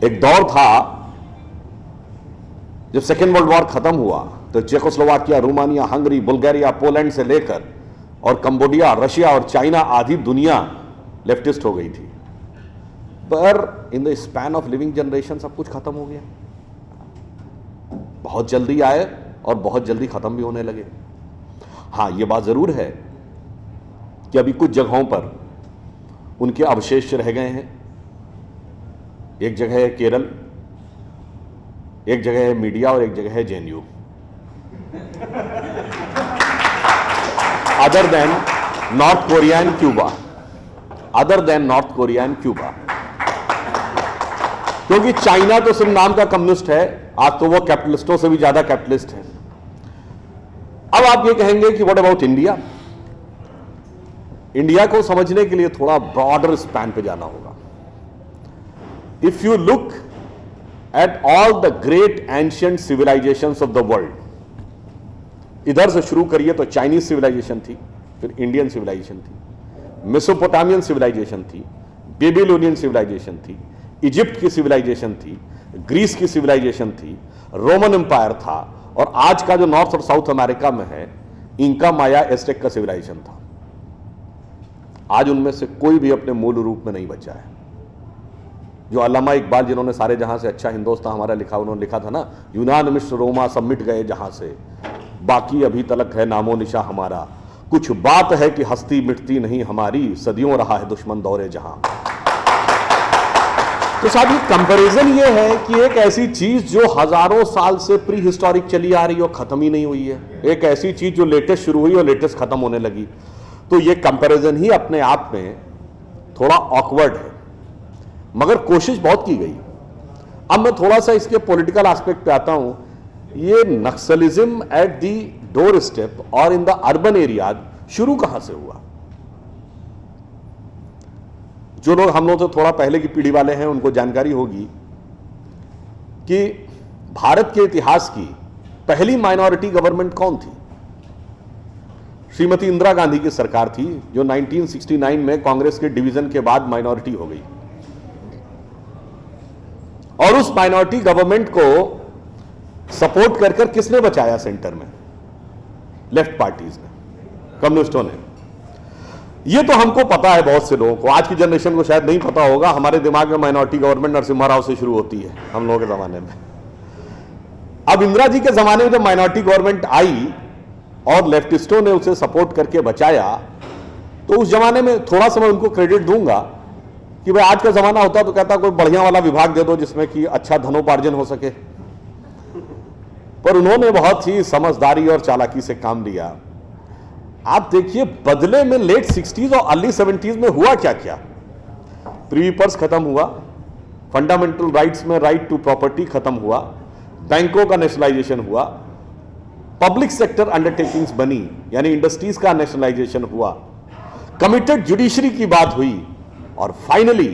एक दौर था जब सेकेंड वर्ल्ड वॉर खत्म हुआ तो Czechoslovakia, Romania, Hungary, Bulgaria, Poland से लेकर और कंबोडिया, रशिया और चाइना आधी दुनिया लेफ्टिस्ट हो गई थी। पर in the span of living generation सब कुछ खत्म हो गया। बहुत जल्दी आए और बहुत जल्दी खत्म भी होने लगे। हां, यह बात जरूर है कि अभी कुछ जगहों पर उनके अवशेष रह गए हैं। एक जगह है केरल, एक जगह है मीडिया और एक जगह है JNU. Other than north Korea and Cuba, other than north Korea and Cuba, क्योंकि चाइना तो सिर्फ नाम का कम्युनिस्ट है, आज तो वो कैपिटलिस्टों से भी ज्यादा कैपिटलिस्ट है। अब आप ये कहेंगे कि व्हाट अबाउट इंडिया? इंडिया को समझने के लिए थोड़ा ब्रॉडर स्पैन पे जाना होगा। If you look at all the great ancient civilisations of the world, इधर से शुरू करिए तो चाइनीज सिविलाइजेशन थी, फिर इंडियन सिविलाइजेशन थी, मेसोपोटामियन सिविलाइजेशन थी, बेबीलोनियन सिविलाइजेशन थी, इजिप्ट की सिविलाइजेशन थी, ग्रीस की सिविलाइजेशन थी, रोमन एम्पायर था, और आज का जो नॉर्थ और साउथ अमेरिका में है इंका, माया, एस्टेक का सिविलाइजेशन था। आज उनमें से कोई भी अपने मूल रूप में नहीं बचा है। जो अल्लामा इकबाल, जिन्होंने सारे जहां से अच्छा हिंदुस्तान हमारा लिखा, उन्होंने लिखा था ना, यूनान, मिस्र, रोमा सब मिट गए जहां से, बाकी अभी तलक है नामो निशा हमारा, कुछ बात है कि हस्ती मिटती नहीं हमारी, सदियों रहा है दुश्मन दौरे जहां। तो साहब ये कंपैरिजन ये है कि एक ऐसी चीज जो हजारों साल से प्री हिस्टोरिक चली आ रही और खत्म ही नहीं हुई है, एक ऐसी चीज जो लेटेस्ट शुरू हुई और लेटेस्ट खत्म होने लगी, तो ये कंपैरिजन ही अपने आप में थोड़ा ऑकवर्ड है, मगर कोशिश बहुत की गई। अब मैं थोड़ा सा इसके पॉलिटिकल एस्पेक्ट पे आता हूं। ये Naxalism at the door step और इन द अर्बन एरिया शुरू कहां से हुआ? जो लोग हम लोग तो थोड़ा पहले की पीढ़ी वाले हैं उनको जानकारी होगी कि भारत के इतिहास की पहली माइनॉरिटी गवर्नमेंट कौन थी? श्रीमती इंदिरा गांधी की सरकार थी, जो 1969 में कांग्रेस के डिवीजन के बाद माइनॉरिटी हो गई। और उस माइनॉरिटी गवर्नमेंट को सपोर्ट कर कर किसने बचाया सेंटर में? लेफ्ट पार्टीज ने, कम्युनिस्टों ने। ये तो हमको पता है, बहुत से लोगों को, आज की जनरेशन को शायद नहीं पता होगा। हमारे दिमाग में माइनॉरिटी गवर्नमेंट नरसिम्हा राव से शुरू होती है, हम लोगों के जमाने में। अब इंदिरा जी के जमाने में जब माइनॉरिटी गवर्नमेंट आई और लेफ्टिस्टों ने उसे सपोर्ट करके बचाया, तो उस जमाने में थोड़ा सा मैं उनको क्रेडिट दूंगा कि भाई आज का जमाना होता तो कहता कोई बढ़िया वाला विभाग दे दो जिसमें कि अच्छा धनोपार्जन हो सके। पर उन्होंने बहुत ही समझदारी और चालाकी से काम लिया। आप देखिए बदले में लेट 60s और अर्ली 70s में हुआ क्या क्या। प्रीवी पर्स खत्म हुआ, फंडामेंटल राइट्स में राइट टू प्रॉपर्टी खत्म हुआ, बैंकों का नेशनलाइजेशन हुआ, पब्लिक सेक्टर अंडरटेकिंग्स बनी, यानी इंडस्ट्रीज का नेशनलाइजेशन हुआ, कमिटेड जुडिशरी की बात हुई, और finally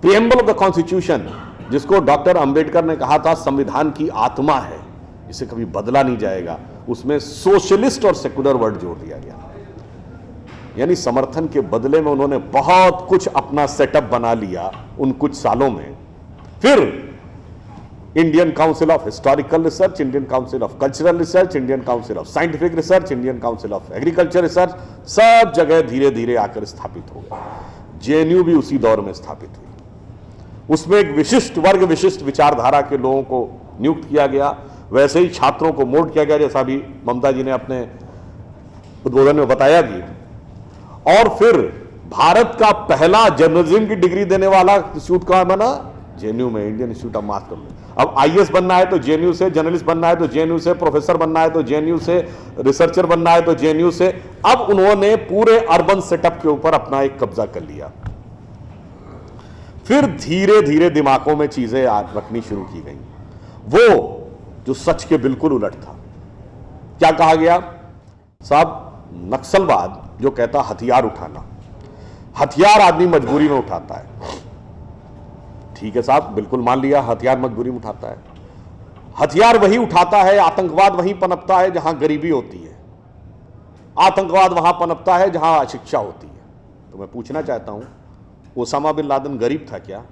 preamble of the constitution, जिसको डॉक्टर अंबेडकर ने कहा था संविधान की आत्मा है, इसे कभी बदला नहीं जाएगा, उसमें सोशलिस्ट और सेकुलर वर्ड जोड़ दिया गया। यानी समर्थन के बदले में उन्होंने बहुत कुछ अपना सेटअप बना लिया उन कुछ सालों में। फिर Indian council of historical research, Indian council of cultural research, Indian council of scientific research, Indian council of agriculture research, सब जगह धीरे धीरे आकर स्थापित हो गए। जेएनयू भी उसी दौर में स्थापित हुई। उसमें एक विशिष्ट वर्ग, विशिष्ट विचारधारा के लोगों को नियुक्त किया गया, वैसे ही छात्रों को मोल्ड किया गया, जैसा भी ममता जी ने अपने उद्बोधन में बताया भी। और फिर भारत का पहला जर्नलिज्म की डिग्री देने वाला इंस्टीट्यूट कहां बना? जेएनयू में, Indian institute of mass communication. अब आईएएस बनना है तो जेएनयू से, जर्नलिस्ट बनना है तो जेएनयू से, प्रोफेसर बनना है तो जेएनयू से, रिसर्चर बनना है तो जेएनयू से। अब उन्होंने पूरे अर्बन सेटअप के ऊपर अपना एक कब्जा कर लिया। फिर धीरे धीरे दिमागों में चीजें रखनी शुरू की गई, वो जो सच के बिल्कुल उलट था। क्या कहा गया साहब? नक्सलवाद जो कहता हथियार उठाना, हथियार आदमी मजबूरी में उठाता है। ठीक है साहब, बिल्कुल मान लिया, हथियार मजबूरी में उठाता है। हथियार वही उठाता है, आतंकवाद वहीं पनपता है जहां गरीबी होती है, आतंकवाद वहां पनपता है जहां अशिक्षा होती है। तो मैं पूछना चाहता हूं, ओसामा बिन लादेन गरीब था क्या?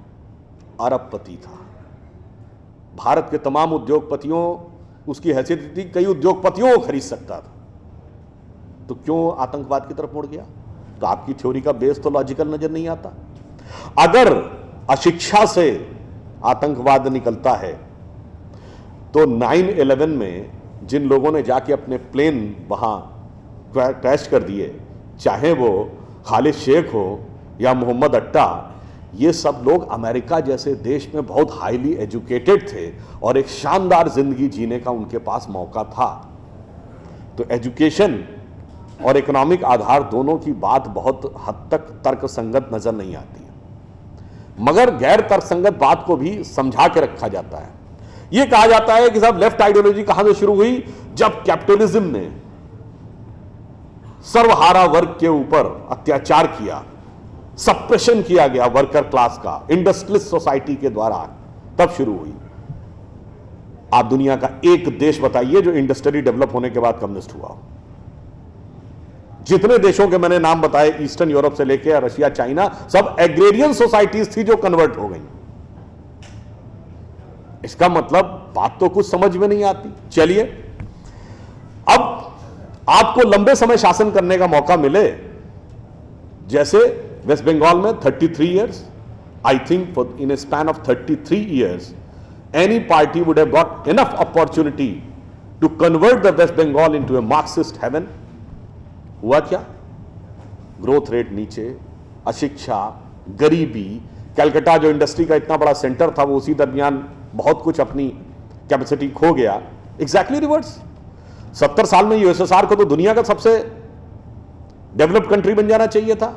अरबपति था। भारत के तमाम उद्योगपतियों, उसकी हैसियत थी कई उद्योगपतियों को खरीद सकता था, तो क्यों आतंकवाद की तरफ मुड़ गया? तो आपकी थ्योरी का बेस तो लॉजिकल नजर नहीं आता। अगर अशिक्षा से आतंकवाद निकलता है तो 9/11 में जिन लोगों ने जाके अपने प्लेन वहां क्रैश कर दिए, चाहे वो खालिद शेख हो या मोहम्मद अट्टा, ये सब लोग अमेरिका जैसे देश में बहुत हाईली एजुकेटेड थे और एक शानदार जिंदगी जीने का उनके पास मौका था। तो एजुकेशन और इकोनॉमिक आधार दोनों की बात बहुत हद तक तर्कसंगत नजर नहीं आती है, मगर गैर तर्कसंगत बात को भी समझा के रखा जाता है। यह कहा जाता है कि साहब लेफ्ट आइडियोलॉजी कहां से शुरू हुई? जब कैपिटलिज्म ने सर्वहारा वर्ग के ऊपर अत्याचार किया, सप्रेशन किया गया वर्कर क्लास का इंडस्ट्रियलिस्ट सोसाइटी के द्वारा, तब शुरू हुई। आप दुनिया का एक देश बताइए जो इंडस्ट्री डेवलप होने के बाद कम्युनिस्ट हुआ हो। जितने देशों के मैंने नाम बताए, ईस्टर्न यूरोप से लेकर रशिया, चाइना, सब एग्रेरियन सोसाइटीज थी जो कन्वर्ट हो गई। इसका मतलब बात तो कुछ समझ में नहीं आती। चलिए, अब आपको लंबे समय शासन करने का मौका मिले, जैसे वेस्ट बंगाल में 33 years, I think in a span of 33 years any party would have got enough opportunity to convert the West Bengal into a Marxist haven. हुआ क्या? ग्रोथ रेट नीचे, अशिक्षा, गरीबी, कलकत्ता जो इंडस्ट्री का इतना बड़ा सेंटर था वो उसी दरमियान बहुत कुछ अपनी कैपेसिटी खो गया। Exactly reverse. 70 साल में यूएसएसआर को तो दुनिया का सबसे डेवलप्ड कंट्री बन जाना चाहिए था।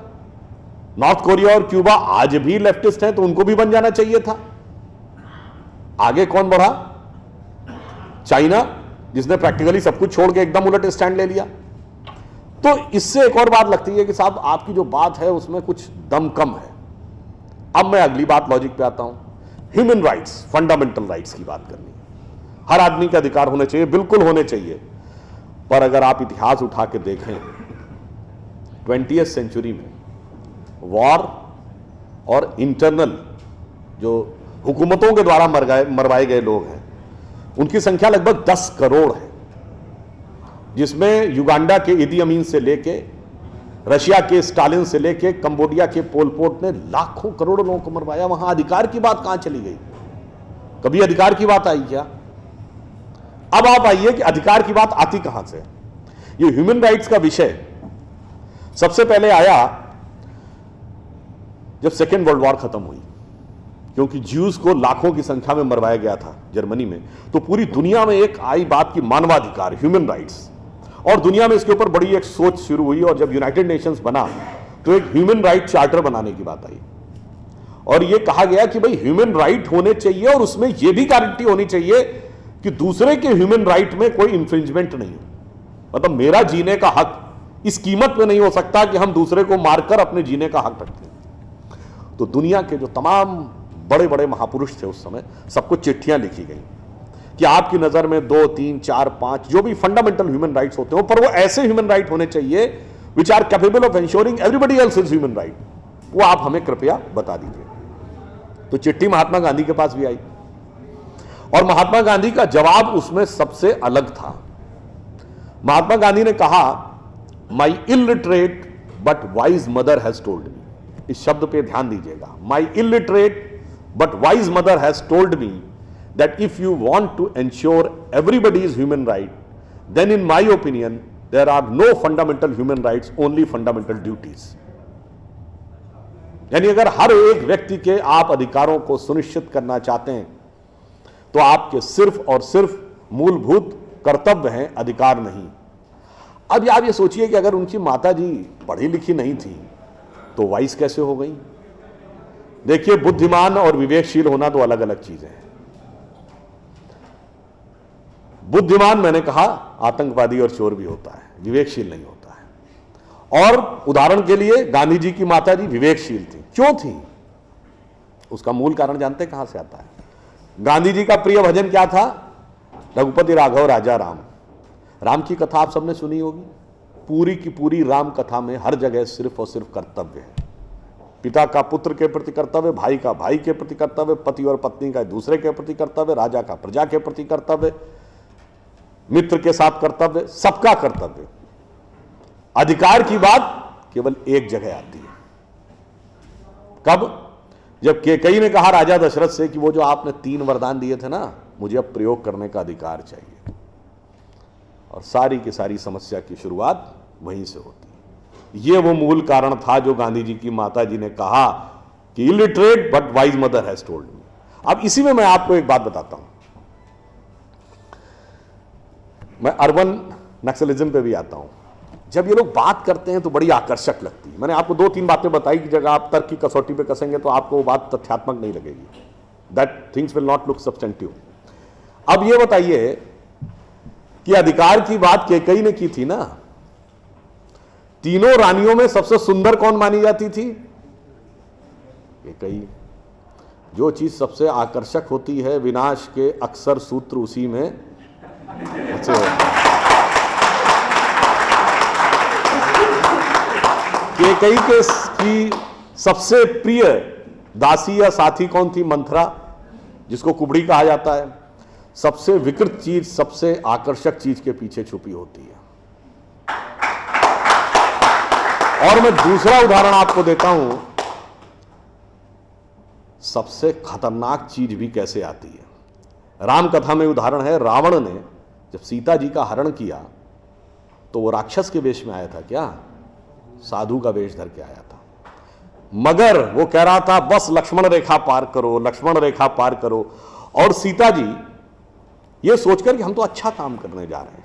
नॉर्थ कोरिया और क्यूबा आज भी लेफ्टिस्ट हैं तो उनको भी बन जाना चाहिए था। आगे कौन बढ़ा? चाइना, जिसने प्रैक्टिकली सब कुछ छोड़ के एकदम उलट स्टैंड ले लिया। तो इससे एक और बात लगती है कि साहब आपकी जो बात है उसमें कुछ दम कम है। अब मैं अगली बात लॉजिक पे आता हूं। ह्यूमन राइट्स, फंडामेंटल राइट्स की बात करनी है। हर आदमी के अधिकार होने चाहिए, बिल्कुल होने चाहिए, पर अगर आप इतिहास उठा के देखें 20वीं सेंचुरी में वॉर और इंटरनल जो हुकूमतों के द्वारा मरवाए गए लोग हैं उनकी संख्या लगभग 10 करोड़ है, जिसमें युगांडा के इदी अमीन से लेके, रशिया के स्टालिन से लेके, कंबोडिया के पोल पोट ने लाखों करोड़ों लोगों को मरवाया। वहां अधिकार की बात कहां चली गई? कभी अधिकार की बात आई क्या? अब आप आइए कि अधिकार की बात आती कहां से। ये ह्यूमन राइट्स का विषय सबसे पहले आया जब सेकेंड वर्ल्ड वॉर खत्म हुई, क्योंकि ज्यूज को लाखों की संख्या में मरवाया गया था जर्मनी में। तो पूरी दुनिया में एक आई बात की मानवाधिकार, ह्यूमन राइट्स, और दुनिया में इसके ऊपर बड़ी एक सोच शुरू हुई। और जब यूनाइटेड नेशंस बना तो एक ह्यूमन राइट चार्टर बनाने की बात आई और यह कहा गया कि भाई ह्यूमन राइट होने चाहिए और उसमें यह भी गारंटी होनी चाहिए कि दूसरे के ह्यूमन राइट में कोई इंफ्रिंजमेंट नहीं हो। मतलब मेरा जीने का हक इस कीमत में नहीं हो सकता कि हम दूसरे को मारकर अपने जीने का हक रखते हैं। तो दुनिया के जो तमाम बड़े बड़े महापुरुष थे उस समय, सबको चिट्ठियां लिखी गई कि आपकी नजर में 2, 3, 4, 5 जो भी फंडामेंटल ह्यूमन राइट्स होते हो, पर वो ऐसे ह्यूमन राइट होने चाहिए which are capable of ensuring everybody else is human right, वो आप हमें कृपया बता दीजिए। तो चिट्ठी महात्मा गांधी के पास भी आई और महात्मा गांधी का जवाब उसमें सबसे अलग था। महात्मा गांधी ने कहा, my illiterate but wise mother has told me. इस शब्द पे ध्यान दीजिएगा, my illiterate but wise mother has told me that if you want to ensure everybody's human right, then in my opinion there are no fundamental human rights, only fundamental duties. यानी अगर हर एक व्यक्ति के आप अधिकारों को सुनिश्चित करना चाहते हैं तो आपके सिर्फ और सिर्फ मूलभूत कर्तव्य हैं, अधिकार नहीं। अब आप ये सोचिए कि अगर उनकी माता जी पढ़ी लिखी नहीं थी तो वाइस कैसे हो गई? देखिए, बुद्धिमान और विवेकशील होना दो अलग अलग चीजें हैं। बुद्धिमान मैंने कहा आतंकवादी और चोर भी होता है, विवेकशील नहीं होता है। और उदाहरण के लिए गांधी जी की माता जी विवेकशील थी। क्यों थी? उसका मूल कारण जानते कहां से आता है? गांधी जी का प्रिय भजन क्या था? रघुपति राघव राजा राम। राम की कथा आप सबने सुनी होगी। पूरी की पूरी राम कथा में हर जगह सिर्फ और सिर्फ कर्तव्य है। पिता का पुत्र के प्रति कर्तव्य, भाई का भाई के प्रति कर्तव्य, पति और पत्नी का दूसरे के प्रति कर्तव्य, राजा का प्रजा के प्रति कर्तव्य, मित्र के साथ कर्तव्य, सबका कर्तव्य। अधिकार की बात केवल एक जगह आती है, कब? जब कैकेयी ने कहा राजा दशरथ से कि वो जो आपने 3 वरदान दिए थे ना, मुझे अब प्रयोग करने का अधिकार चाहिए। और सारी की सारी समस्या की शुरुआत वहीं से होती है। ये वो मूल कारण था जो गांधी जी की माता जी ने कहा कि illiterate but wise mother has told मी। अब इसी में मैं आपको एक बात बताता हूं, मैं अर्बन नक्सलिज्म पे भी आता हूं। जब ये लोग बात करते हैं तो बड़ी आकर्षक लगती है। मैंने आपको 2-3 बातें बताई कि जब आप तर्क की कसौटी पे कसेंगे तो आपको वो बात तथ्यात्मक नहीं लगेगी, that things will not look substantive. अब ये बताइए कि अधिकार की बात कैकेयी ने की थी ना, तीनों रानियों में सबसे सुंदर कौन मानी जाती थी? कैकेयी। जो चीज सबसे आकर्षक होती है, विनाश के अक्सर सूत्र उसी में बचे होते हैं। कैकेयी की सबसे प्रिय दासी या साथी कौन थी? मंथरा, जिसको कुबड़ी कहा जाता है। सबसे विकृत चीज, सबसे आकर्षक चीज के पीछे छुपी होती है। और मैं दूसरा उदाहरण आपको देता हूं, सबसे खतरनाक चीज भी कैसे आती है। राम कथा में उदाहरण है, रावण ने जब सीता जी का हरण किया तो वो राक्षस के वेश में आया था क्या? साधु का वेश धर के आया था। मगर वो कह रहा था बस लक्ष्मण रेखा पार करो, लक्ष्मण रेखा पार करो। और सीता जी ये सोचकर कि हम तो अच्छा काम करने जा रहे हैं,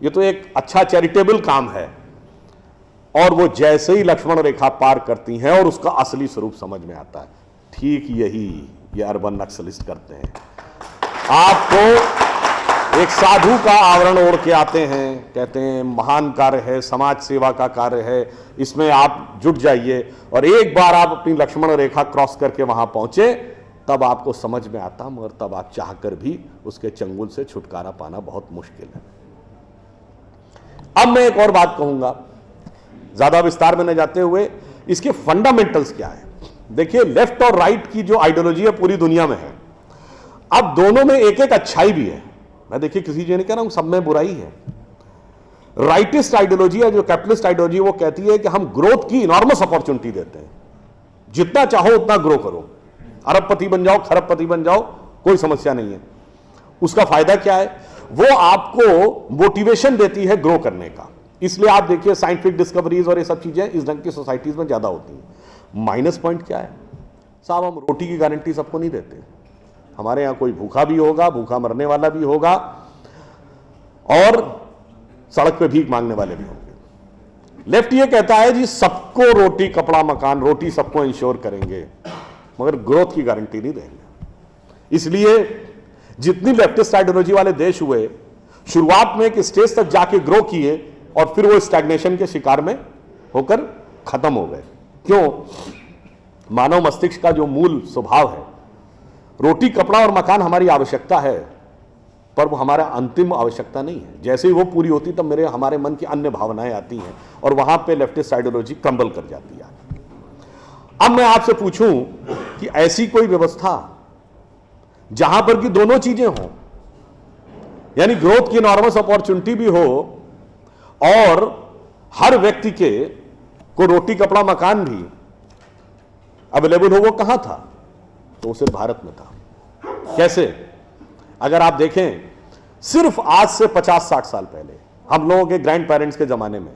ये तो एक अच्छा चैरिटेबल काम है, और वो जैसे ही लक्ष्मण रेखा पार करती हैं और उसका असली स्वरूप समझ में आता है। ठीक यही ये अर्बन नक्सलिस्ट करते हैं। आपको एक साधु का आवरण ओढ़ के आते हैं, कहते हैं महान कार्य है, समाज सेवा का कार्य है, इसमें आप जुट जाइए। और एक बार आप अपनी लक्ष्मण रेखा क्रॉस करके वहां पहुंचे तब आपको समझ में आता, मगर तब आप चाहकर भी उसके चंगुल से छुटकारा पाना बहुत मुश्किल है। अब मैं एक और बात कहूंगा, ज्यादा विस्तार में न जाते हुए, इसके फंडामेंटल्स क्या है। देखिए, लेफ्ट और राइट की जो आइडियोलॉजी है पूरी दुनिया में है। अब दोनों में एक एक अच्छाई भी है। मैं देखिए किसी चीज नहीं कह रहा हूं, सब में बुराई है। राइटिस्ट आइडियोलॉजी है, जो कैपिटलिस्ट आइडियोलॉजी, वो कहती है कि हम ग्रोथ की इनॉर्मस अपॉर्चुनिटी देते हैं, जितना चाहो उतना ग्रो करो, अरबपति बन जाओ, खरबपति बन जाओ, कोई समस्या नहीं है। उसका फायदा क्या है? वो आपको मोटिवेशन देती है ग्रो करने का। इसलिए आप देखिए साइंटिफिक डिस्कवरीज और ये सब चीजें इस ढंग की सोसाइटीज में ज्यादा होती हैं। माइनस पॉइंट क्या है साहब? हम रोटी की गारंटी सबको नहीं देते। हमारे यहां कोई भूखा भी होगा, भूखा मरने वाला भी होगा, और सड़क पे भीख मांगने वाले भी होंगे। लेफ्ट ये कहता है जी सबको रोटी, कपड़ा, मकान, रोटी सबको इंश्योर करेंगे, मगर ग्रोथ की गारंटी नहीं देंगे। इसलिए जितनी लेफ्टिस्ट आइडियोलॉजी वाले देश हुए, शुरुआत में एक स्टेज तक जाके ग्रो किए और फिर वो स्टैग्नेशन के शिकार में होकर खत्म हो गए। क्यों? मानव मस्तिष्क का जो मूल स्वभाव है, रोटी, कपड़ा और मकान हमारी आवश्यकता है, पर वो हमारा अंतिम आवश्यकता नहीं है। जैसे ही वो पूरी होती तब हमारे मन की अन्य भावनाएं आती हैं और वहां पे लेफ्टिस्ट आइडियोलॉजी क्रम्बल कर जाती है। अब मैं आपसे पूछूं कि ऐसी कोई व्यवस्था जहां पर कि दोनों चीजें हों, यानी ग्रोथ की इनॉर्मस अपॉर्चुनिटी भी हो और हर व्यक्ति को रोटी, कपड़ा, मकान भी अवेलेबल हो, वो कहां था? तो सिर्फ भारत में था। कैसे? अगर आप देखें, सिर्फ आज से 50-60 साल पहले हम लोगों के ग्रैंड पेरेंट्स के जमाने में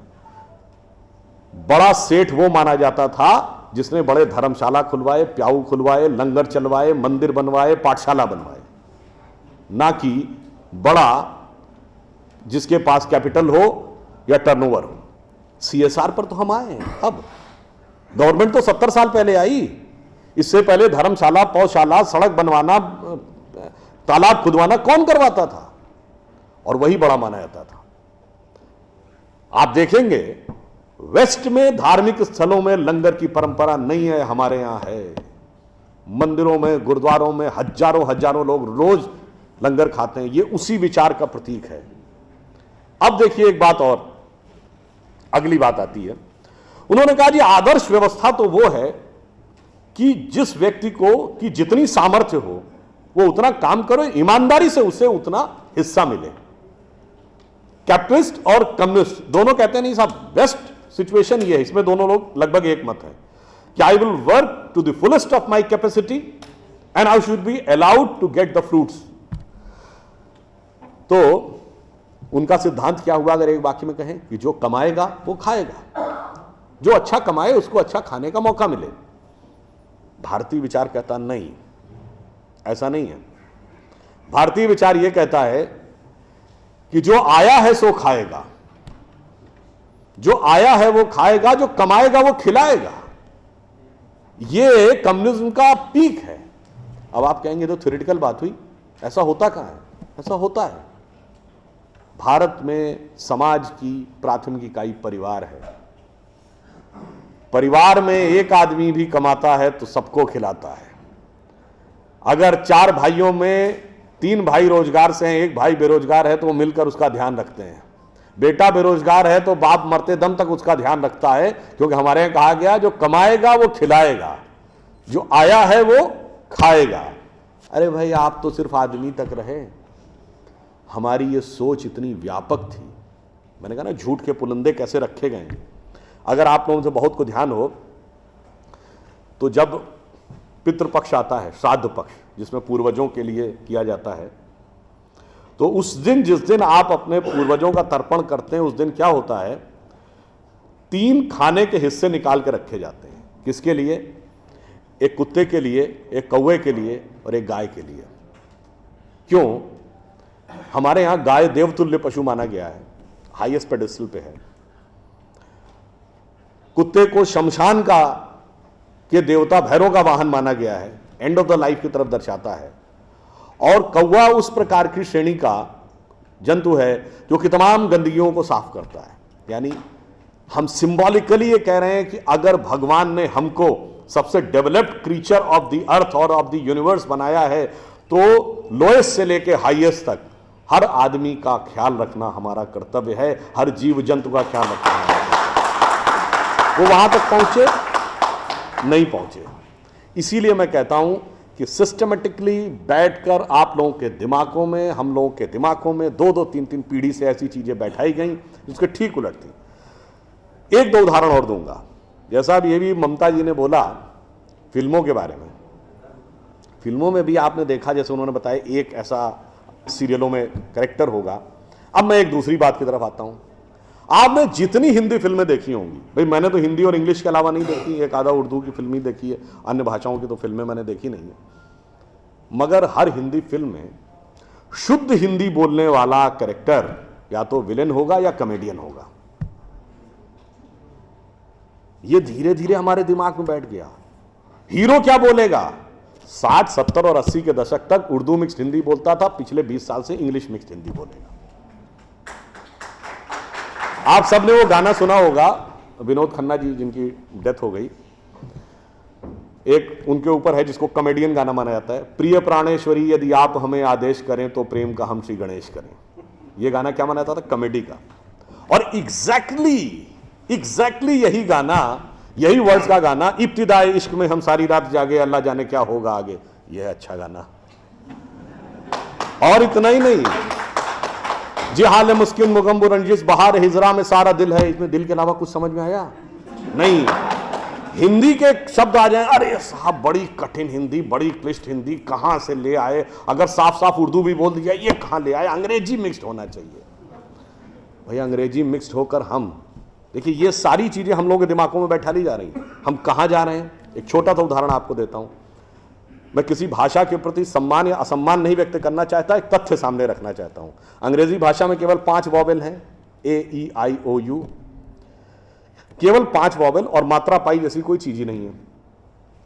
बड़ा सेठ वो माना जाता था जिसने बड़े धर्मशाला खुलवाए, प्याऊ खुलवाए, लंगर चलवाए, मंदिर बनवाए, पाठशाला बनवाए, ना कि बड़ा जिसके पास कैपिटल हो या टर्नओवर हो। सीएसआर पर तो हम आए हैं। अब गवर्नमेंट तो 70 साल पहले आई। इससे पहले धर्मशाला, पौशाला, सड़क बनवाना, तालाब खुदवाना कौन करवाता था? और वही बड़ा माना जाता था। आप देखेंगे वेस्ट में धार्मिक स्थलों में लंगर की परंपरा नहीं है, हमारे यहां है। मंदिरों में, गुरुद्वारों में हजारों लोग रोज लंगर खाते हैं। ये उसी विचार का प्रतीक है। अब देखिए एक बात और, अगली बात आती है, उन्होंने कहा जी आदर्श व्यवस्था तो वो है कि जिस व्यक्ति को कि जितनी सामर्थ्य हो वो उतना काम करो, ईमानदारी से उसे उतना हिस्सा मिले। कैपिटलिस्ट और कम्युनिस्ट दोनों कहते हैं नहीं साहब, बेस्ट सिचुएशन ये है, इसमें दोनों लोग लगभग एक मत है कि I will work to the fullest of my capacity and I should be allowed to get the fruits. तो उनका सिद्धांत क्या हुआ अगर एक वाक्य में कहें कि जो कमाएगा वो खाएगा, जो अच्छा कमाए उसको अच्छा खाने का मौका मिले। भारतीय विचार कहता नहीं, ऐसा नहीं है। भारतीय विचार यह कहता है कि जो आया है सो खाएगा, जो आया है वो खाएगा, जो कमाएगा वो खिलाएगा। ये कम्युनिज्म का पीक है। अब आप कहेंगे तो थ्योरेटिकल बात हुई, ऐसा होता कहां है? ऐसा होता है। भारत में समाज की प्राथमिक इकाई परिवार है। परिवार में एक आदमी भी कमाता है तो सबको खिलाता है। अगर 4 भाइयों में 3 भाई रोजगार से हैं, एक भाई बेरोजगार है तो वो मिलकर उसका ध्यान रखते हैं। बेटा बेरोजगार है तो बाप मरते दम तक उसका ध्यान रखता है, क्योंकि हमारे यहां कहा गया जो कमाएगा वो खिलाएगा, जो आया है वो खाएगा। अरे भाई आप तो सिर्फ आदमी तक रहे। हमारी ये सोच इतनी व्यापक थी। मैंने कहा ना झूठ के पुलंदे कैसे रखे गए। अगर आप लोगों से बहुत को ध्यान हो तो जब पितृपक्ष आता है, श्राद्ध पक्ष जिसमें पूर्वजों के लिए किया जाता है, तो उस दिन जिस दिन आप अपने पूर्वजों का तर्पण करते हैं उस दिन क्या होता है, 3 खाने के हिस्से निकाल के रखे जाते हैं। किसके लिए? एक कुत्ते के लिए, एक कौवे के लिए और एक गाय के लिए। क्यों? हमारे यहां गाय देवतुल्य पशु माना गया है, हाईएस्ट पेडेस्टल पे है। कुत्ते को शमशान का के देवता भैरव का वाहन माना गया है, एंड ऑफ द लाइफ की तरफ दर्शाता है। और कौवा उस प्रकार की श्रेणी का जंतु है जो कि तमाम गंदगियों को साफ करता है। यानी हम सिंबॉलिकली ये कह रहे हैं कि अगर भगवान ने हमको सबसे developed creature of the earth और ऑफ द यूनिवर्स बनाया है तो लोएस्ट से लेके हाईएस्ट तक हर आदमी का ख्याल रखना हमारा कर्तव्य है, हर जीव जंतु का ख्याल रखना। वो वहां तक पहुंचे नहीं पहुंचे। इसीलिए मैं कहता हूं कि सिस्टमेटिकली बैठकर आप लोगों के दिमागों में, हम लोगों के दिमागों में 2-2, 3-3 पीढ़ी से ऐसी चीजें बैठाई गई जिसके ठीक उलट थी। 1-2 उदाहरण और दूंगा। जैसा अब ये भी ममता जी ने बोला फिल्मों के बारे में, फिल्मों में भी आपने देखा, जैसे उन्होंने बताया एक ऐसा सीरियलों में कैरेक्टर होगा। अब मैं एक दूसरी बात की तरफ आता हूं। आपने जितनी हिंदी फिल्में देखी होंगी, भाई मैंने तो हिंदी और इंग्लिश के अलावा नहीं देखी, एक आधा उर्दू की फिल्म ही देखी है, अन्य भाषाओं की तो फिल्में मैंने देखी नहीं है। मगर हर हिंदी फिल्म में शुद्ध हिंदी बोलने वाला कैरेक्टर या तो विलेन होगा या कॉमेडियन होगा। यह धीरे धीरे हमारे दिमाग में बैठ गया। हीरो क्या बोलेगा? 60, 70 और 80 के दशक तक उर्दू मिक्स्ड हिंदी बोलता था, पिछले 20 साल से इंग्लिश मिक्स्ड हिंदी बोलेगा। आप सबने वो गाना सुना होगा, विनोद खन्ना जी जिनकी डेथ हो गई, एक उनके ऊपर है जिसको कॉमेडियन गाना माना जाता है, प्रिय प्राणेश्वरी यदि आप हमें आदेश करें तो प्रेम का हम श्री गणेश करें। ये गाना क्या माना जाता था? कॉमेडी का। और एग्जैक्टली यही गाना, यही वर्ड्स का गाना, इब्तिदाए इश्क में हम सारी रात जागे अल्लाह जाने क्या होगा आगे, यह अच्छा गाना। और इतना ही नहीं, जी हाल मुस्किन मुगम्बु रंजिश बहार हिजरा में सारा दिल है, इसमें दिल के अलावा कुछ समझ में आया नहीं। हिंदी के शब्द आ जाए, अरे साहब बड़ी कठिन हिंदी, बड़ी क्लिष्ट हिंदी कहां से ले आए, अगर साफ साफ उर्दू भी बोल दिया ये कहां ले आए, अंग्रेजी मिक्स्ड होना चाहिए। भाई अंग्रेजी मिक्स्ड होकर हम देखिए, ये सारी चीजें हम लोगों के दिमागों में बैठा ली जा रही हैं। हम कहां जा रहे हैं? एक छोटा सा उदाहरण आपको देता हूं। मैं किसी भाषा के प्रति सम्मान या असम्मान नहीं व्यक्त करना चाहता, एक तथ्य सामने रखना चाहता हूं। अंग्रेजी भाषा में केवल 5 वॉवेल हैं, AEIOU, केवल 5 वॉवेल, और मात्रा पाई जैसी कोई चीज ही नहीं है।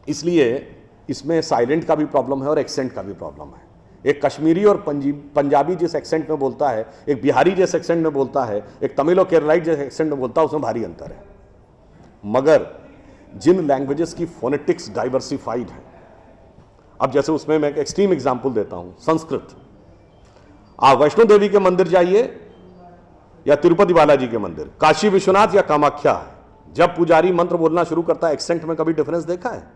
इसलिए इसमें साइलेंट का भी प्रॉब्लम है और एक्सेंट का भी प्रॉब्लम है। एक कश्मीरी और पंजाबी जिस एक्सेंट में बोलता है, एक बिहारी जिस एक्सेंट में बोलता है, एक तमिल और केरलाई जिस एक्सेंट में बोलता है, उसमें भारी अंतर है। मगर जिन लैंग्वेजेस की फोनेटिक्स डाइवर्सिफाइड है, अब जैसे उसमें मैं एक एक्सट्रीम एग्जांपल देता हूं, संस्कृत। आप वैष्णो देवी के मंदिर जाइए या तिरुपति बालाजी के मंदिर, काशी विश्वनाथ या कामाख्या, जब पुजारी मंत्र बोलना शुरू करता है, एक्सेंट में कभी डिफरेंस देखा है?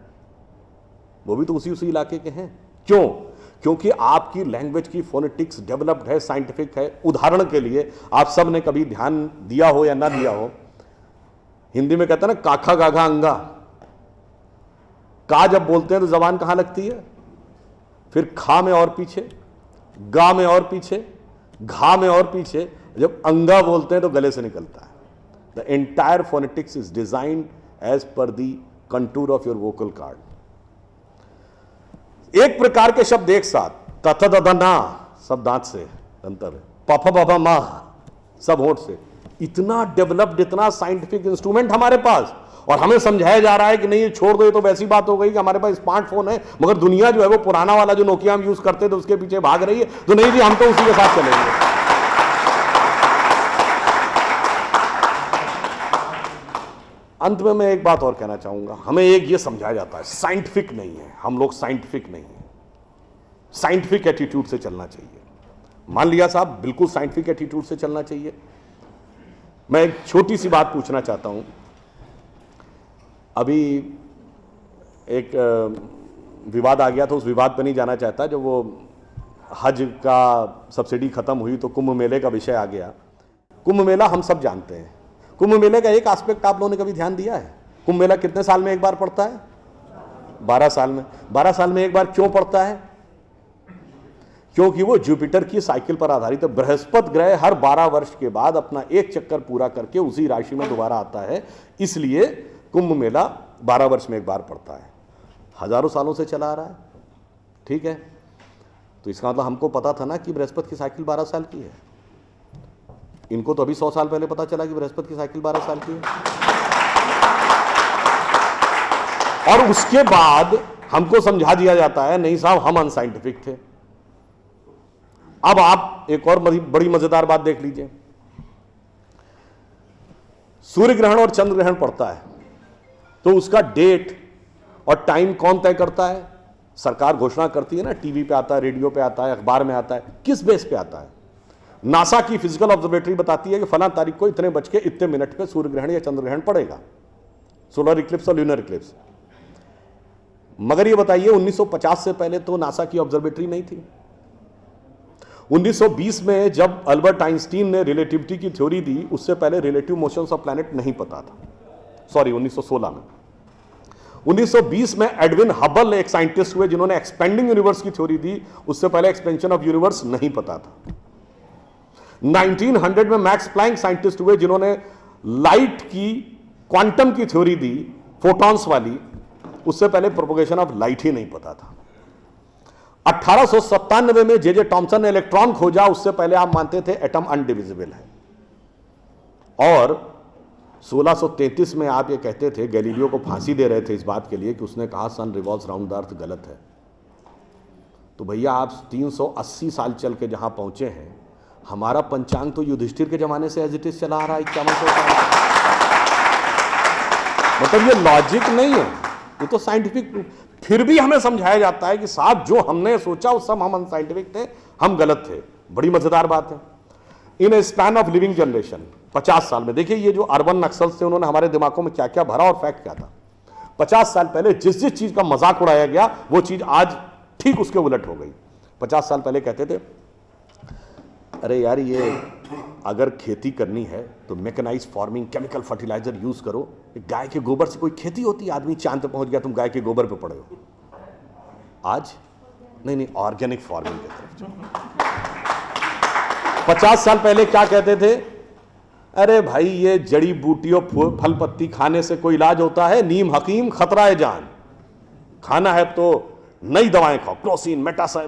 वो भी तो उसी इलाके के हैं। क्यों? क्योंकि आपकी लैंग्वेज की फोनेटिक्स डेवलप्ड है, साइंटिफिक है। उदाहरण के लिए आप सब ने कभी ध्यान दिया हो या ना दिया हो, हिंदी में कहते हैं ना काखा गाघा अंगा। का जब बोलते हैं तो जबान कहां लगती है? फिर खा में और पीछे, गा में और पीछे, घा में और पीछे। जब अंगा बोलते हैं तो गले से निकलता है। The entire phonetics is designed as per the contour of your vocal cord. एक प्रकार के शब्द एक साथ, तथ दध ना सब दांत से अंतर है, पफ पफ मा सब होंठ से। इतना डेवलप्ड, इतना साइंटिफिक इंस्ट्रूमेंट हमारे पास, और हमें समझाया जा रहा है कि नहीं ये छोड़ दो, ये तो वैसी बात हो गई कि हमारे पास स्मार्टफोन है। मगर दुनिया जो है वो पुराना वाला जो नोकिया हम यूज करते थे उसके पीछे भाग रही है। तो नहीं जी, हम तो उसी के साथ चलेंगे। अंत में मैं एक बात और कहना चाहूंगा, हमें एक ये समझाया जाता है साइंटिफिक नहीं है, हम लोग साइंटिफिक नहीं है। साइंटिफिक एटीट्यूड से चलना चाहिए। मान लिया साहब, बिल्कुल साइंटिफिक एटीट्यूड से चलना चाहिए। मैं एक छोटी सी बात पूछना चाहता हूं। अभी एक विवाद आ गया था, उस विवाद पर नहीं जाना चाहता। जो वो हज का सब्सिडी खत्म हुई तो कुंभ मेले का विषय आ गया। कुंभ मेला हम सब जानते हैं। कुंभ मेले का एक एस्पेक्ट आप लोगों ने कभी ध्यान दिया है? कुंभ मेला कितने साल में एक बार पड़ता है? 12 साल में। 12 साल में एक बार क्यों पड़ता है? क्योंकि वो जुपिटर की साइकिल पर आधारित है। बृहस्पति ग्रह हर 12 वर्ष के बाद अपना एक चक्कर पूरा करके उसी राशि में दोबारा आता है। इसलिए कुंभ मेला 12 वर्ष में एक बार पड़ता है। हजारों सालों से चला आ रहा है। ठीक है, तो इसका मतलब हमको पता था ना कि बृहस्पति की साइकिल 12 साल की है। इनको तो अभी 100 साल पहले पता चला कि बृहस्पति की साइकिल 12 साल की है। और उसके बाद हमको समझा दिया जाता है नहीं साहब हम अनसाइंटिफिक थे। अब आप एक और बड़ी मजेदार बात देख लीजिए। सूर्य ग्रहण और चंद्र ग्रहण पड़ता है तो उसका डेट और टाइम कौन तय करता है? सरकार घोषणा करती है ना, टीवी पे आता है, रेडियो पे आता है, अखबार में आता है। किस बेस पे आता है? नासा की फिजिकल ऑब्जर्वेटरी बताती है कि फलां तारीख को इतने बज के इतने मिनट पे सूर्य ग्रहण या चंद्र ग्रहण पड़ेगा, सोलर इक्लिप्स और ल्यूनर इक्लिप्स। मगर ये बताइए 1950 से पहले तो नासा की ऑब्जर्वेटरी नहीं थी। 1920 में जब अल्बर्ट आइंस्टीन ने रिलेटिविटी की थ्योरी दी, उससे पहले रिलेटिव मोशंस ऑफ प्लैनेट नहीं पता था। सॉरी, 1916 में। 1920 में एडविन हबल एक साइंटिस्ट हुए जिन्होंने एक्सपेंडिंग यूनिवर्स की थ्योरी दी, उससे पहले एक्सपेंशन ऑफ यूनिवर्स नहीं पता था। 1900 में मैक्स प्लैंक साइंटिस्ट हुए जिन्होंने लाइट की क्वांटम की थ्योरी दी, फोटॉन्स वाली। उससे पहले प्रोपोगेशन ऑफ लाइट ही नहीं पता था। 1897 में जे टॉमसन ने इलेक्ट्रॉन खोजा, उससे पहले आप मानते थे एटम अनडिविजिबल है। और 1633 में आप ये कहते थे, गैलीलियो को फांसी दे रहे थे इस बात के लिए कि उसने कहा सन रिवॉल्व्स राउंड द अर्थ गलत है। तो भैया आप 380 साल चल के जहां पहुंचे हैं, हमारा पंचांग तो युधिष्ठिर के जमाने से एज इट इज चला आ रहा है 5100 साल। मतलब ये लॉजिक नहीं है, ये तो साइंटिफिक। फिर भी हमें समझाया जाता है कि साहब जो हमने सोचा वो सब हम अनसाइंटिफिक थे, हम गलत थे। बड़ी मजेदार बात है। इन a span of living generation, 50 साल में देखिए ये जो अर्बन नक्सल्स थे उन्होंने हमारे दिमागों में क्या क्या भरा और फैक्ट क्या था। 50 साल पहले जिस जिस चीज का मजाक उड़ाया गया वो चीज आज ठीक उसके उलट हो गई। 50 साल पहले कहते थे अरे यार ये अगर खेती करनी है तो mechanise farming, chemical fertiliser use करो। गाय के गोबर से कोई खेती होती है? आदमी चांद पे पहुंच गया, तुम गाय के गोबर पे पड़े हो। आज नहीं, ऑर्गेनिक फार्मिंग की तरफ जाओ। 50 साल पहले क्या कहते थे? अरे भाई ये जड़ी बूटियों फल पत्ती खाने से कोई इलाज होता है? नीम हकीम खतरा है जान। खाना है तो नई दवाएं खाओ, क्लोसिन,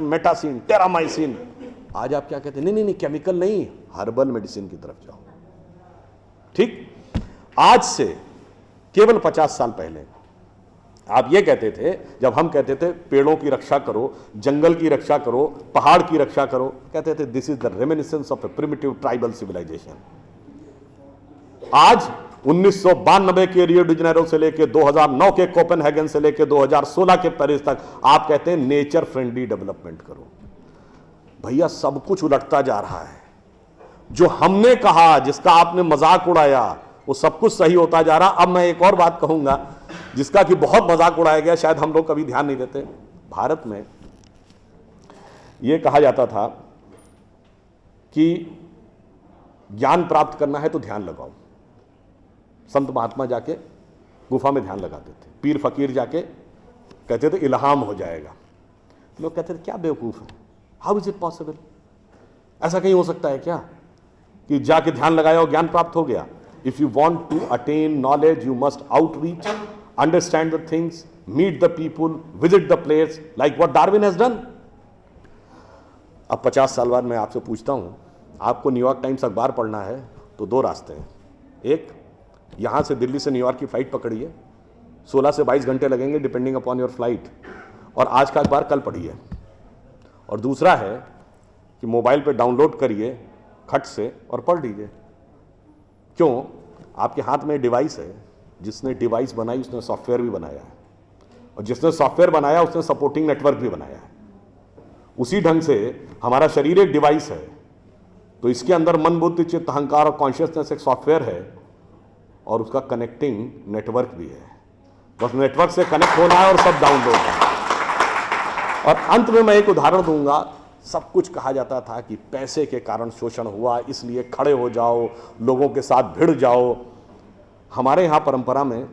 मेटासिन, टेरामाइसिन। आज आप क्या कहते हैं? नहीं, केमिकल नहीं, हर्बल मेडिसिन की तरफ जाओ। ठीक, आज से केवल 50 साल पहले आप ये कहते थे, जब हम कहते थे पेड़ों की रक्षा करो, जंगल की रक्षा करो, पहाड़ की रक्षा करो, कहते थे this is the reminiscence of a primitive tribal civilisation. आज 1992 के रियो डी जेनेरो से लेकर 2009 के कोपेनहेगन से लेकर 2016 के पेरिस तक आप कहते हैं नेचर फ्रेंडली डेवलपमेंट करो। भैया सब कुछ उलटता जा रहा है। जो हमने कहा, जिसका आपने मजाक उड़ाया, वो सब कुछ सही होता जा रहा। अब मैं एक और बात कहूंगा जिसका कि बहुत मजाक उड़ाया गया, शायद हम लोग कभी ध्यान नहीं देते। भारत में यह कहा जाता था कि ज्ञान प्राप्त करना है तो ध्यान लगाओ। संत महात्मा जाके गुफा में ध्यान लगाते थे, पीर फकीर जाके कहते थे इल्हाम हो जाएगा। लोग कहते थे क्या बेवकूफ है, हाउ इज इट पॉसिबल, ऐसा कहीं हो सकता है क्या कि जाके ध्यान लगाया और ज्ञान प्राप्त हो गया। If you want to attain knowledge you must outreach, understand the things, meet the people, visit the place, like what Darwin has done. अब 50 साल बाद मैं आपसे पूछता हूं, आपको न्यूयॉर्क टाइम्स अखबार पढ़ना है तो दो रास्ते हैं। एक, यहां से दिल्ली से न्यूयॉर्क की फ्लाइट पकड़िए, 16 से 22 घंटे लगेंगे डिपेंडिंग अपॉन योर फ्लाइट, और आज का अखबार कल पढ़िए। और दूसरा है कि मोबाइल पे डाउनलोड करिए खट से और पढ़ लीजिए। क्यों? आपके हाथ में डिवाइस है, जिसने डिवाइस बनाई उसने सॉफ्टवेयर भी बनाया है, और जिसने सॉफ्टवेयर बनाया उसने सपोर्टिंग नेटवर्क भी बनाया है। उसी ढंग से हमारा शरीर एक डिवाइस है, तो इसके अंदर मन, बुद्धि, चित्त, अहंकार और कॉन्शियसनेस एक सॉफ्टवेयर है, और उसका कनेक्टिंग नेटवर्क भी है। बस नेटवर्क से कनेक्ट होना है और सब डाउनलोड है। और अंत में मैं एक उदाहरण दूंगा। सब कुछ कहा जाता था कि पैसे के कारण शोषण हुआ, इसलिए खड़े हो जाओ, लोगों के साथ भिड़ जाओ। हमारे यहाँ परंपरा में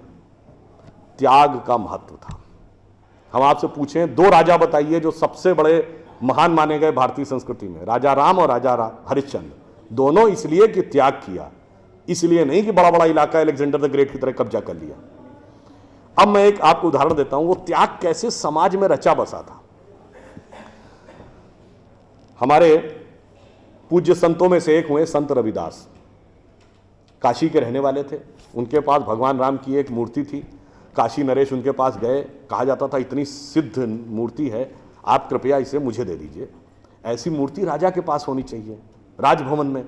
त्याग का महत्व था। हम आपसे पूछें, दो राजा बताइए जो सबसे बड़े महान माने गए भारतीय संस्कृति में, राजा राम और राजा हरिश्चंद्र। दोनों इसलिए कि त्याग किया, इसलिए नहीं कि बड़ा बड़ा इलाका अलेक्जेंडर द ग्रेट की तरह कब्जा कर लिया। अब मैं एक आपको उदाहरण देता हूं, वो त्याग कैसे समाज में रचा बसा था। हमारे पूज्य संतों में से एक हुए संत रविदास, काशी के रहने वाले थे। उनके पास भगवान राम की एक मूर्ति थी। काशी नरेश उनके पास गए, कहा जाता था इतनी सिद्ध मूर्ति है, आप कृपया इसे मुझे दे दीजिए। ऐसी मूर्ति राजा के पास होनी चाहिए राजभवन में,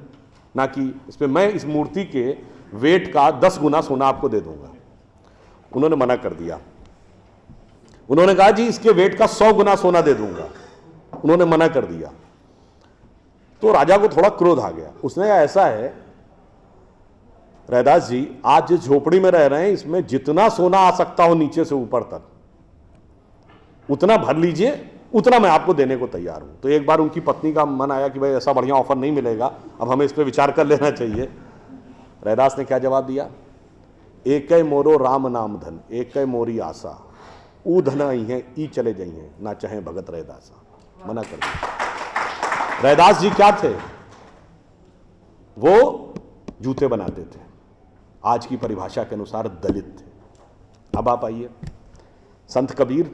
ना कि इसमें मैं इस मूर्ति के वेट का 10 गुना सोना आपको दे दूंगा। उन्होंने मना कर दिया। उन्होंने कहा जी इसके वेट का 100 गुना सोना दे दूंगा। उन्होंने मना कर दिया। तो राजा को थोड़ा क्रोध आ गया। उसने कहा ऐसा है रैदास जी, आज जिस झोपड़ी में रह रहे हैं इसमें जितना सोना आ सकता हो नीचे से ऊपर तक उतना भर लीजिए, उतना मैं आपको देने को तैयार हूं। तो एक बार उनकी पत्नी का मन आया कि भाई ऐसा बढ़िया ऑफर नहीं मिलेगा, अब हमें इस पर विचार कर लेना चाहिए। रैदास ने क्या जवाब दिया? एक मोरो राम नाम धन, एक मोरी आशा, ऊ धन आई है ई चले जाइए, ना चाहे भगत रैदासा। मना कर दिया। रैदास जी क्या थे? वो जूते बनाते थे, आज की परिभाषा के अनुसार दलित थे। अब आप आइए, संत कबीर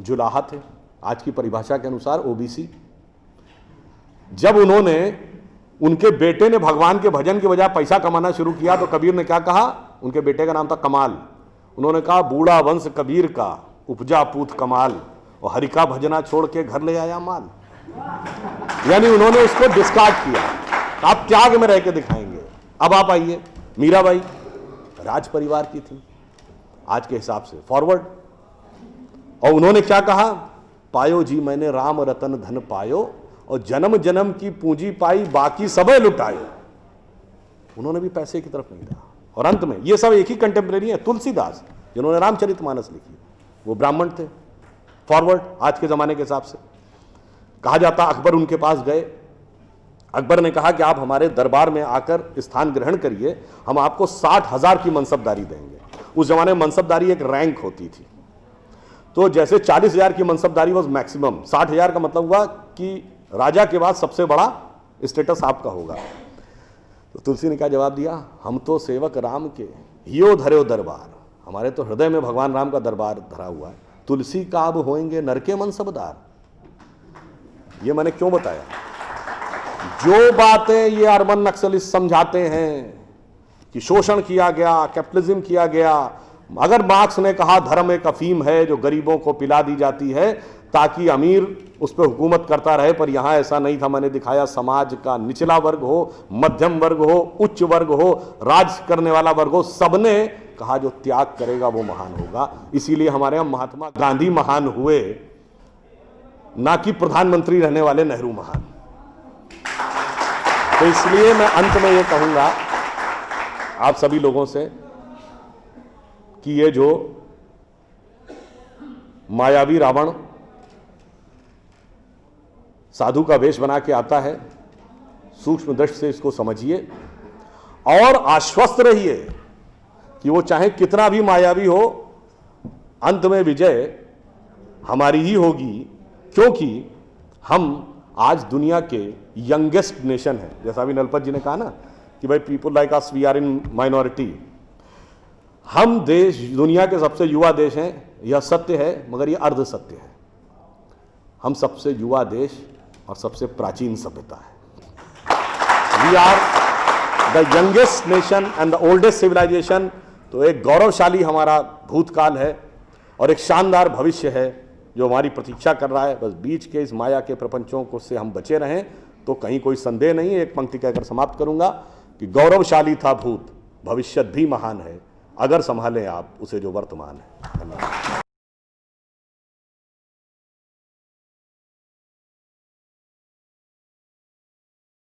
जुलाहा थे, आज की परिभाषा के अनुसार ओबीसी। जब उनके बेटे ने भगवान के भजन के बजाय पैसा कमाना शुरू किया तो कबीर ने क्या कहा? उनके बेटे का नाम था कमाल। उन्होंने कहा बूढ़ा वंश कबीर का, उपजा पूत कमाल, और हरि का भजना छोड़ के घर ले आया माल। यानी उन्होंने उसको डिस्कार्ड किया। आप त्याग में रह के दिखाएंगे। अब आप आइए, मीराबाई राज परिवार की थी आज के हिसाब से, फॉरवर्ड। और उन्होंने क्या कहा? पायो जी मैंने राम रतन धन पायो, और जन्म जन्म की पूंजी पाई बाकी सबे लुटायो। उन्होंने भी पैसे की तरफ नहीं देखा। और अंत में ये सब एक ही कंटेम्परेरी है। तुलसीदास जिन्होंने रामचरितमानस लिखी, वो ब्राह्मण थे, फॉरवर्ड आज के जमाने के हिसाब से। कहा जाता अकबर उनके पास गए। अकबर ने कहा कि आप हमारे दरबार में आकर स्थान ग्रहण करिए, हम आपको 60,000 की मनसबदारी देंगे। उस जमाने में मनसबदारी एक रैंक होती थी। तो जैसे 40,000 की मनसबदारी वॉज मैक्सिमम, 60,000 का मतलब हुआ कि राजा के बाद सबसे बड़ा स्टेटस आपका होगा। तो तुलसी ने क्या जवाब दिया? हम तो सेवक राम के, हियो धरे दरबार, हमारे तो हृदय में भगवान राम का दरबार धरा हुआ है। तुलसी का अब होएंगे नर के मनसबदार। ये मैंने क्यों बताया? जो बातें ये अर्बन नक्सलिस्ट समझाते हैं कि शोषण किया गया, कैपिटलिज्म किया गया, अगर मार्क्स ने कहा धर्म एक अफीम है जो गरीबों को पिला दी जाती है ताकि अमीर उस पर हुकूमत करता रहे, पर यहां ऐसा नहीं था। मैंने दिखाया समाज का निचला वर्ग हो, मध्यम वर्ग हो, उच्च वर्ग हो, राज करने वाला वर्ग हो, सबने कहा जो त्याग करेगा वो महान होगा। इसीलिए हमारे यहां महात्मा गांधी महान हुए, ना कि प्रधानमंत्री रहने वाले नेहरू महान। तो इसलिए मैं अंत में ये कहूंगा आप सभी लोगों से कि ये जो मायावी रावण साधु का वेश बना के आता है, सूक्ष्म दृष्टि से इसको समझिए और आश्वस्त रहिए कि वो चाहे कितना भी मायावी हो, अंत में विजय हमारी ही होगी, क्योंकि हम आज दुनिया के यंगेस्ट नेशन है। जैसा अभी नलपत जी ने कहा ना कि भाई people like us we are in minority. हम देश दुनिया के सबसे युवा देश हैं, यह सत्य है, मगर यह अर्ध सत्य है। हम सबसे युवा देश और सबसे प्राचीन सभ्यता है। We are the youngest nation and the oldest civilisation. तो एक गौरवशाली हमारा भूतकाल है और एक शानदार भविष्य है जो हमारी प्रतीक्षा कर रहा है। बस बीच के इस माया के प्रपंचों को से हम बचे रहें तो कहीं कोई संदेह नहीं है। एक पंक्ति कहकर समाप्त करूंगा कि गौरवशाली था भूत, भविष्य भी महान है, अगर संभालें आप उसे जो वर्तमान है। धन्यवाद।